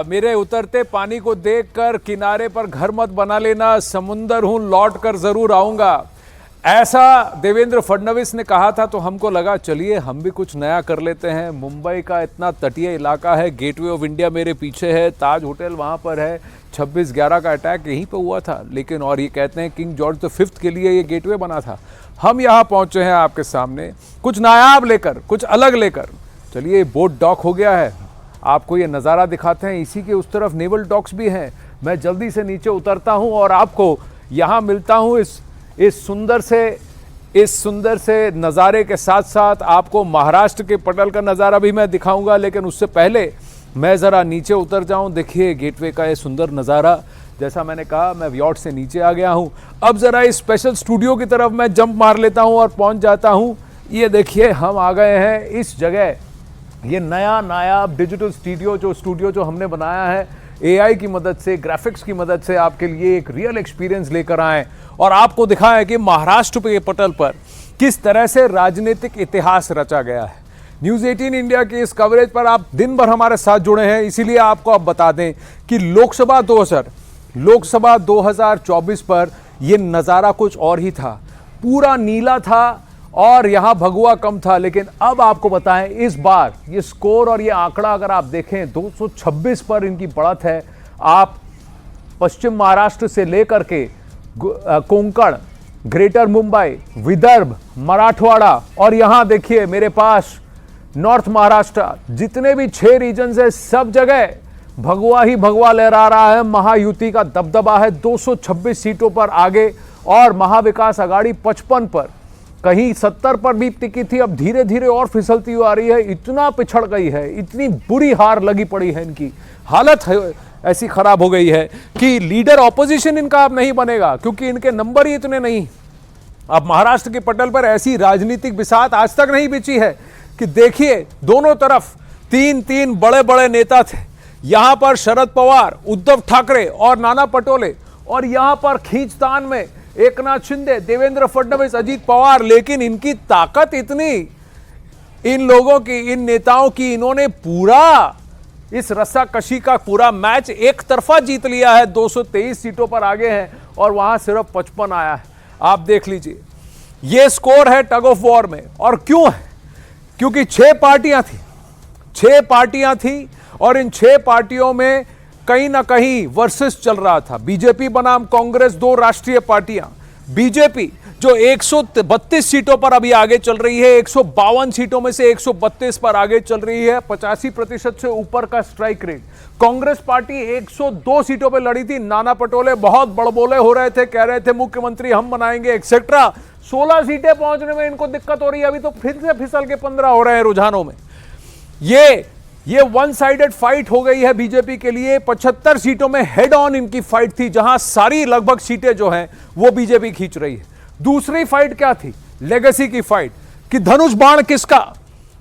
मेरे उतरते पानी को देखकर किनारे पर घर मत बना लेना, समुंदर हूं लौट कर जरूर आऊंगा। ऐसा देवेंद्र फडणवीस ने कहा था तो हमको लगा चलिए हम भी कुछ नया कर लेते हैं। मुंबई का इतना तटीय इलाका है, गेटवे ऑफ इंडिया मेरे पीछे है, ताज होटल वहां पर है, 26/11 का अटैक यहीं पे हुआ था। लेकिन और ये कहते हैं किंग जॉर्ज V के लिए ये गेटवे बना था। हम यहाँ पहुंचे हैं आपके सामने कुछ नायाब लेकर, कुछ अलग लेकर। चलिए बोट डॉक हो गया है, आपको ये नज़ारा दिखाते हैं। इसी के उस तरफ नेवल डॉक्स भी हैं। मैं जल्दी से नीचे उतरता हूं और आपको यहाँ मिलता हूं इस सुंदर से नज़ारे के साथ साथ आपको महाराष्ट्र के पटल का नज़ारा भी मैं दिखाऊंगा। लेकिन उससे पहले मैं ज़रा नीचे उतर जाऊं। देखिए गेटवे का ये सुंदर नज़ारा। जैसा मैंने कहा मैं यॉट से नीचे आ गया हूं। अब ज़रा इस स्पेशल स्टूडियो की तरफ मैं जंप मार लेता हूं और पहुंच जाता हूं। ये देखिए हम आ गए हैं इस जगह। ये नया नायाब डिजिटल स्टूडियो जो हमने बनाया है AI की मदद से, ग्राफिक्स की मदद से आपके लिए एक रियल एक्सपीरियंस लेकर आए और आपको दिखाएं कि महाराष्ट्र के पटल पर किस तरह से राजनीतिक इतिहास रचा गया है। न्यूज़ 18 इंडिया की इस कवरेज पर आप दिन भर हमारे साथ जुड़े हैं, इसीलिए आपको अब बता दें कि लोकसभा 2024 पर यह नज़ारा कुछ और ही था। पूरा नीला था और यहां भगवा कम था। लेकिन अब आपको बताएं इस बार ये स्कोर और ये आंकड़ा अगर आप देखें 226 पर इनकी बढ़त है। आप पश्चिम महाराष्ट्र से लेकर के कोंकण, ग्रेटर मुंबई, विदर्भ, मराठवाड़ा और यहां देखिए मेरे पास नॉर्थ महाराष्ट्र, जितने भी 6 रीजन है सब जगह भगवा ही भगवा लहरा रहा है। महायुति का दबदबा है 226 सीटों पर आगे और महाविकास आघाड़ी 55 पर, कहीं 70 पर भी टिकी थी, अब धीरे धीरे और फिसलती हुई आ रही है। इतना पिछड़ गई है, इतनी बुरी हार लगी पड़ी है, इनकी हालत ऐसी खराब हो गई है कि लीडर ऑपोजिशन इनका अब नहीं बनेगा क्योंकि इनके नंबर ही इतने नहीं। अब महाराष्ट्र के पटल पर ऐसी राजनीतिक बिसात आज तक नहीं बिछी है कि देखिए दोनों तरफ तीन बड़े बड़े नेता थे। यहां पर शरद पवार, उद्धव ठाकरे और नाना पटोले, और यहां पर खींचतान में एकनाथ शिंदे, देवेंद्र फडणवीस, अजीत पवार। लेकिन इनकी ताकत इतनी, इन लोगों की, इन नेताओं की, इन्होंने पूरा इस रस्साकशी का पूरा मैच एक तरफा जीत लिया है। 223 सीटों पर आगे हैं और वहां सिर्फ 55 आया है। आप देख लीजिए ये स्कोर है टग ऑफ वॉर में। और क्यों है? क्योंकि 6 पार्टियां थी और इन 6 पार्टियों में कहीं ना कहीं वर्सेस चल रहा था। बीजेपी बनाम कांग्रेस, 2 राष्ट्रीय पार्टियां। बीजेपी जो 132 सीटों पर अभी आगे चल रही है, 152 सीटों में से 132 पर आगे चल रही है, 85% से ऊपर का स्ट्राइक रेट। कांग्रेस पार्टी 102 सीटों पर लड़ी थी। नाना पटोले बहुत बड़बोले हो रहे थे, कह रहे थे मुख्यमंत्री हम बनाएंगे एक्सेट्रा। 16 सीटें पहुंचने में इनको दिक्कत हो रही है। अभी तो फिर से फिसल के 15 हो रहे हैं रुझानों में। ये वन साइडेड फाइट हो गई है बीजेपी के लिए। 75 सीटों में हेड ऑन इनकी फाइट थी, जहां सारी लगभग सीटें जो हैं वो बीजेपी खींच रही है। दूसरी फाइट क्या थी? लेगेसी की फाइट कि धनुष बाण किसका,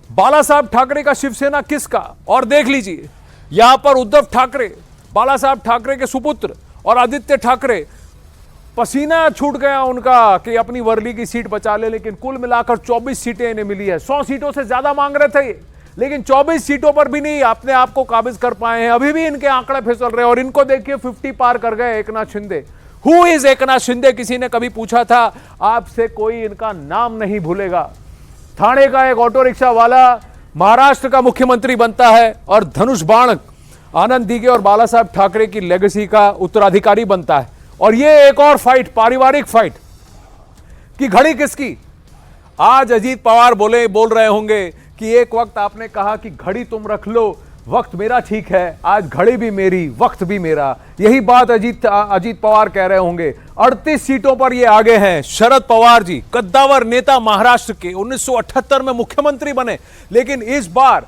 बाला साहब ठाकरे का शिवसेना किसका। और देख लीजिए यहां पर उद्धव ठाकरे, बाला साहब ठाकरे के सुपुत्र और आदित्य ठाकरे, पसीना छूट गया उनका कि अपनी वर्ली की सीट बचा ले। लेकिन कुल मिलाकर 24 सीटें इन्हें मिली है। 100 सीटों से ज्यादा मांग रहे थे ये, लेकिन 24 सीटों पर भी नहीं अपने आप को काबिज कर पाए हैं। अभी भी इनके आंकड़े फिसल रहे हैं। और इनको देखिए 50 पार कर गए एकनाथ शिंदे। Who is Eknath Shinde? किसी ने कभी पूछा था आपसे, कोई इनका नाम नहीं भूलेगा। थाने का एक ऑटो रिक्शा वाला महाराष्ट्र का मुख्यमंत्री बनता है और धनुष बाण आनंद दीघे और बाला साहब ठाकरे की लेगेसी का उत्तराधिकारी बनता है। और ये एक और फाइट, पारिवारिक फाइट कि घड़ी किसकी। आज अजीत पवार बोल रहे होंगे कि एक वक्त आपने कहा कि घड़ी तुम रख लो, वक्त मेरा ठीक है। आज घड़ी भी मेरी, वक्त भी मेरा। यही बात अजीत पवार कह रहे होंगे। 38 सीटों पर ये आगे हैं। शरद पवार जी कद्दावर नेता महाराष्ट्र के, 1978 में मुख्यमंत्री बने, लेकिन इस बार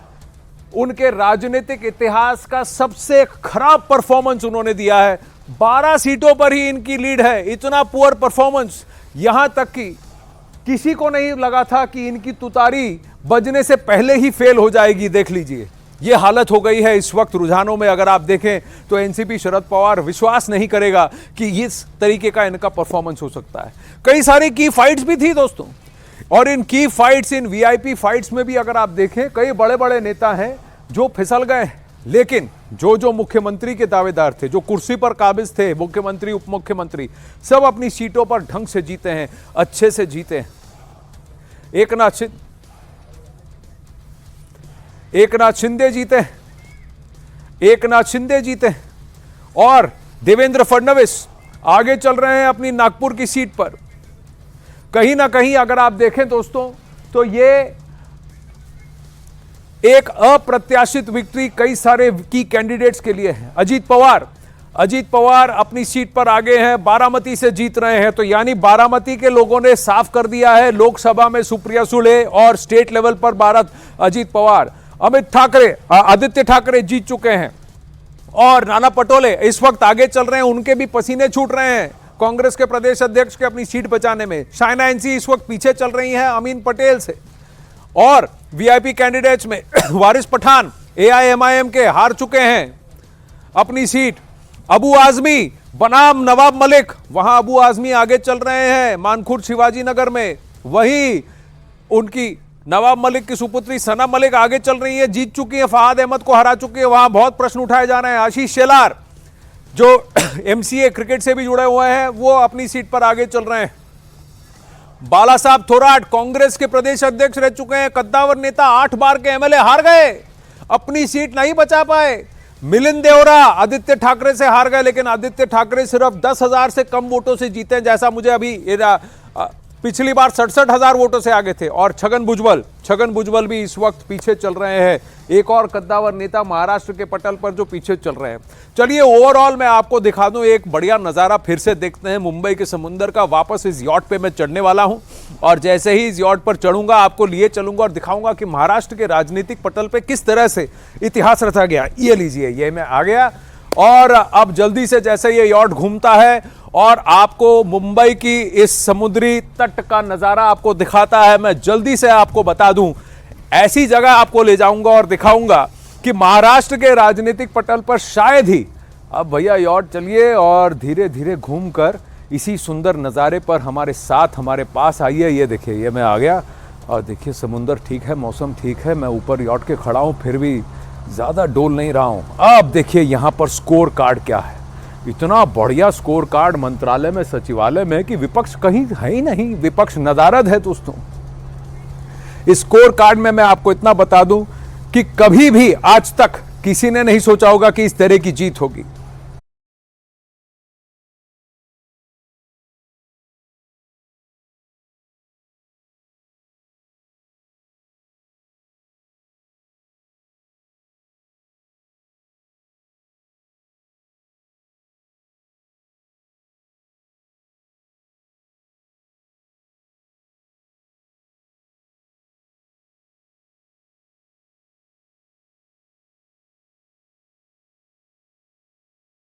उनके राजनीतिक इतिहास का सबसे खराब परफॉर्मेंस उन्होंने दिया है। 12 सीटों पर ही इनकी लीड है। इतना पुअर परफॉर्मेंस, यहां तक कि किसी को नहीं लगा था कि इनकी तुतारी बजने से पहले ही फेल हो जाएगी। देख लीजिए ये हालत हो गई है इस वक्त रुझानों में। अगर आप देखें तो एनसीपी शरद पवार विश्वास नहीं करेगा कि इस तरीके का इनका परफॉर्मेंस हो सकता है। कई सारी की फाइट्स भी थी दोस्तों, और इन की फाइट्स, इन वीआईपी फाइट्स में भी अगर आप देखें कई बड़े बड़े नेता हैं जो फिसल गए। लेकिन जो जो मुख्यमंत्री के दावेदार थे, जो कुर्सी पर काबिज थे, मुख्यमंत्री उप मुख्यमंत्री, सब अपनी सीटों पर ढंग से जीते हैं, अच्छे से जीते हैं। एकनाथ शिंदे जीते, एकनाथ शिंदे जीते और देवेंद्र फडणवीस आगे चल रहे हैं अपनी नागपुर की सीट पर। कहीं ना कहीं अगर आप देखें दोस्तों तो ये एक अप्रत्याशित विक्ट्री कई सारे की कैंडिडेट्स के लिए है। अजीत पवार अपनी सीट पर आगे हैं, बारामती से जीत रहे हैं, तो यानी बारामती के लोगों ने साफ कर दिया है लोकसभा में सुप्रिया सुले और स्टेट लेवल पर अजीत पवार। आदित्य ठाकरे जीत चुके हैं और नाना पटोले इस वक्त आगे चल रहे हैं, उनके भी पसीने छूट रहे हैं कांग्रेस के प्रदेश अध्यक्ष के अपनी सीट बचाने में। शाइना एनसी इस वक्त पीछे चल रही हैं अमीन पटेल से। और वीआईपी कैंडिडेट्स में वारिस पठान एआईएमआईएम के हार चुके हैं अपनी सीट। अबू आजमी बनाम नवाब मलिक, वहां अबू आजमी आगे चल रहे हैं मानखुर्द शिवाजी नगर में, वही उनकी नवाब मलिक की सुपुत्री सना मलिक आगे चल रही है, जीत चुकी है, फहाद अहमद को हरा चुकी है। वहां बहुत प्रश्न उठाए जा रहे हैं। आशीष शेलार जो एमसीए क्रिकेट से भी जुड़े हुए हैं, वो अपनी सीट पर आगे चल रहे हैं। बाला साहब थोराट कांग्रेस के प्रदेश अध्यक्ष रह चुके हैं, कद्दावर नेता, 8 बार के एमएलए, हार गए, अपनी सीट नहीं बचा पाए। मिलिंद देवरा आदित्य ठाकरे से हार गए, लेकिन आदित्य ठाकरे सिर्फ 10,000 से कम वोटों से जीते, जैसा मुझे अभी पिछली बार 67,000 वोटों से आगे थे। और छगन भुजबल भी इस वक्त पीछे चल रहे हैं, एक और कद्दावर नेता महाराष्ट्र के पटल पर जो पीछे चल रहे हैं। चलिए ओवरऑल मैं आपको दिखा दूं एक बढ़िया नजारा, फिर से देखते हैं मुंबई के समुंदर का। वापस इस यॉट पे मैं चढ़ने वाला हूं और जैसे ही इस यॉट पर चढ़ूंगा आपको लिए चलूंगा और दिखाऊंगा कि महाराष्ट्र के राजनीतिक पटल पे किस तरह से इतिहास रचा गया। ये लीजिए, ये मैं आ गया और अब जल्दी से जैसे ये यॉट घूमता है और आपको मुंबई की इस समुद्री तट का नजारा आपको दिखाता है, मैं जल्दी से आपको बता दूं, ऐसी जगह आपको ले जाऊंगा और दिखाऊंगा कि महाराष्ट्र के राजनीतिक पटल पर शायद ही। अब भैया यॉट चलिए और धीरे धीरे घूमकर इसी सुंदर नज़ारे पर हमारे साथ, हमारे पास आइए। ये देखिए, ये मैं आ गया और देखिए समुंदर ठीक है, मौसम ठीक है, मैं ऊपर यॉट के खड़ा हूं, फिर भी ज़्यादा डोल नहीं रहा हूं। अब देखिए यहाँ पर स्कोर कार्ड क्या है, इतना बढ़िया स्कोर कार्ड मंत्रालय में, सचिवालय में, कि विपक्ष कहीं है ही नहीं, विपक्ष नदारद है दोस्तों। इस स्कोर कार्ड में मैं आपको इतना बता दूं कि कभी भी आज तक किसी ने नहीं सोचा होगा कि इस तरह की जीत होगी।